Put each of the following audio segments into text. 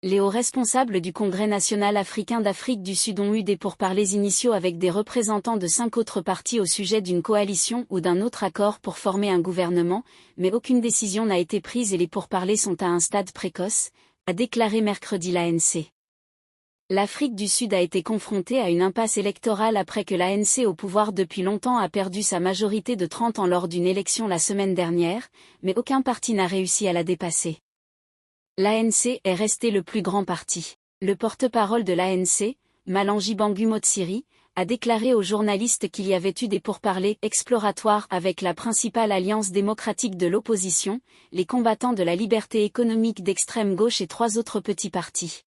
Les hauts responsables du Congrès national africain d'Afrique du Sud ont eu des pourparlers initiaux avec des représentants de 5 autres partis au sujet d'une coalition ou d'un autre accord pour former un gouvernement, mais aucune décision n'a été prise et les pourparlers sont à un stade précoce, a déclaré mercredi l'ANC. L'Afrique du Sud a été confrontée à une impasse électorale après que l'ANC au pouvoir depuis longtemps a perdu sa majorité de 30 ans lors d'une élection la semaine dernière, mais aucun parti n'a réussi à la dépasser. L'ANC est resté le plus grand parti. Le porte-parole de l'ANC, Malangi Bangu Motsiri, a déclaré aux journalistes qu'il y avait eu des pourparlers exploratoires avec la principale alliance démocratique de l'opposition, les combattants de la liberté économique d'extrême gauche et 3 autres petits partis.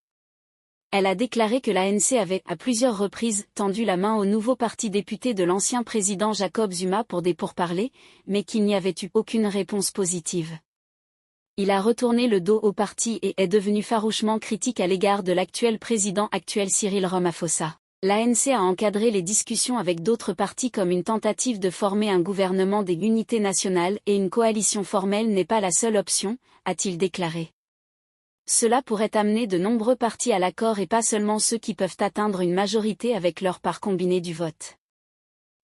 Elle a déclaré que l'ANC avait, à plusieurs reprises, tendu la main au nouveau parti député de l'ancien président Jacob Zuma pour des pourparlers, mais qu'il n'y avait eu aucune réponse positive. Il a retourné le dos au parti et est devenu farouchement critique à l'égard de l'actuel président Cyril Ramaphosa. L'ANC a encadré les discussions avec d'autres partis comme une tentative de former un gouvernement des unités nationales et une coalition formelle n'est pas la seule option, a-t-il déclaré. Cela pourrait amener de nombreux partis à l'accord et pas seulement ceux qui peuvent atteindre une majorité avec leur part combinée du vote.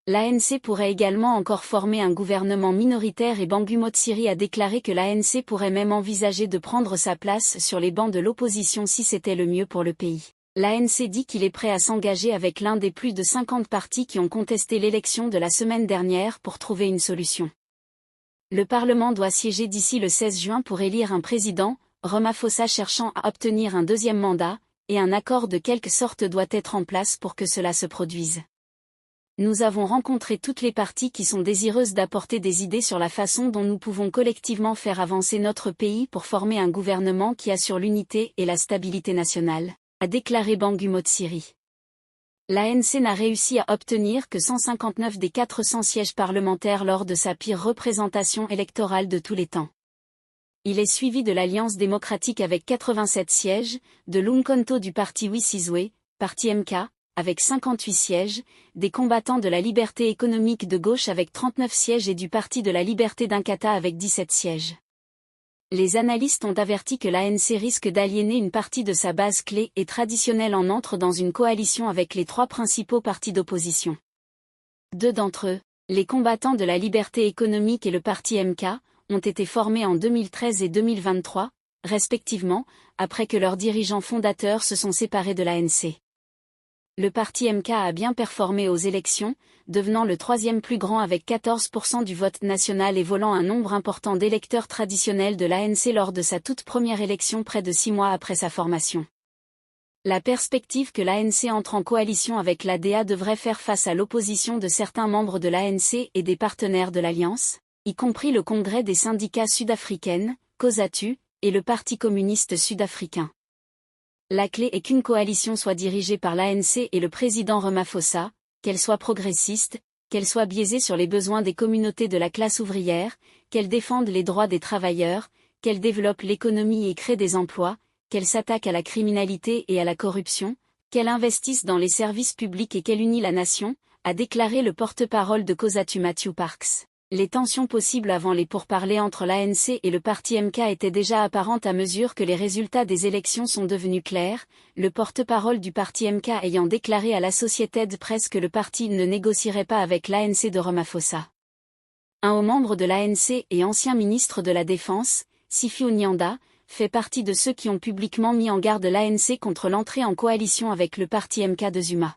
L'ANC pourrait également encore former un gouvernement minoritaire et Bangu Motsiri a déclaré que l'ANC pourrait même envisager de prendre sa place sur les bancs de l'opposition si c'était le mieux pour le pays. L'ANC dit qu'il est prêt à s'engager avec l'un des plus de 50 partis qui ont contesté l'élection de la semaine dernière pour trouver une solution. Le Parlement doit siéger d'ici le 16 juin pour élire un président, Ramaphosa cherchant à obtenir un deuxième mandat, et un accord de quelque sorte doit être en place pour que cela se produise. Nous avons rencontré toutes les parties qui sont désireuses d'apporter des idées sur la façon dont nous pouvons collectivement faire avancer notre pays pour former un gouvernement qui assure l'unité et la stabilité nationale, a déclaré Bangu Motsiri. L'ANC n'a réussi à obtenir que 159 des 400 sièges parlementaires lors de sa pire représentation électorale de tous les temps. Il est suivi de l'Alliance démocratique avec 87 sièges, de l'Umkhonto du parti Wisizwe, parti MK, avec 58 sièges, des combattants de la liberté économique de gauche avec 39 sièges et du Parti de la liberté d'Inkatha avec 17 sièges. Les analystes ont averti que l'ANC risque d'aliéner une partie de sa base clé et traditionnelle en entre dans une coalition avec les 3 principaux partis d'opposition. 2 d'entre eux, les combattants de la liberté économique et le Parti MK, ont été formés en 2013 et 2023, respectivement, après que leurs dirigeants fondateurs se sont séparés de l'ANC. Le parti MK a bien performé aux élections, devenant le 3e plus grand avec 14% du vote national et volant un nombre important d'électeurs traditionnels de l'ANC lors de sa toute première élection près de 6 mois après sa formation. La perspective que l'ANC entre en coalition avec l'ADA devrait faire face à l'opposition de certains membres de l'ANC et des partenaires de l'Alliance, y compris le Congrès des syndicats sud-africaines, COSATU, et le Parti communiste sud-africain. La clé est qu'une coalition soit dirigée par l'ANC et le président Ramaphosa, qu'elle soit progressiste, qu'elle soit biaisée sur les besoins des communautés de la classe ouvrière, qu'elle défende les droits des travailleurs, qu'elle développe l'économie et crée des emplois, qu'elle s'attaque à la criminalité et à la corruption, qu'elle investisse dans les services publics et qu'elle unit la nation, a déclaré le porte-parole de COSATU Matthew Parks. Les tensions possibles avant les pourparlers entre l'ANC et le parti MK étaient déjà apparentes à mesure que les résultats des élections sont devenus clairs, le porte-parole du parti MK ayant déclaré à l'Associated Press que le parti ne négocierait pas avec l'ANC de Ramaphosa. Un haut membre de l'ANC et ancien ministre de la Défense, Siphiou Nyanda, fait partie de ceux qui ont publiquement mis en garde l'ANC contre l'entrée en coalition avec le parti MK de Zuma.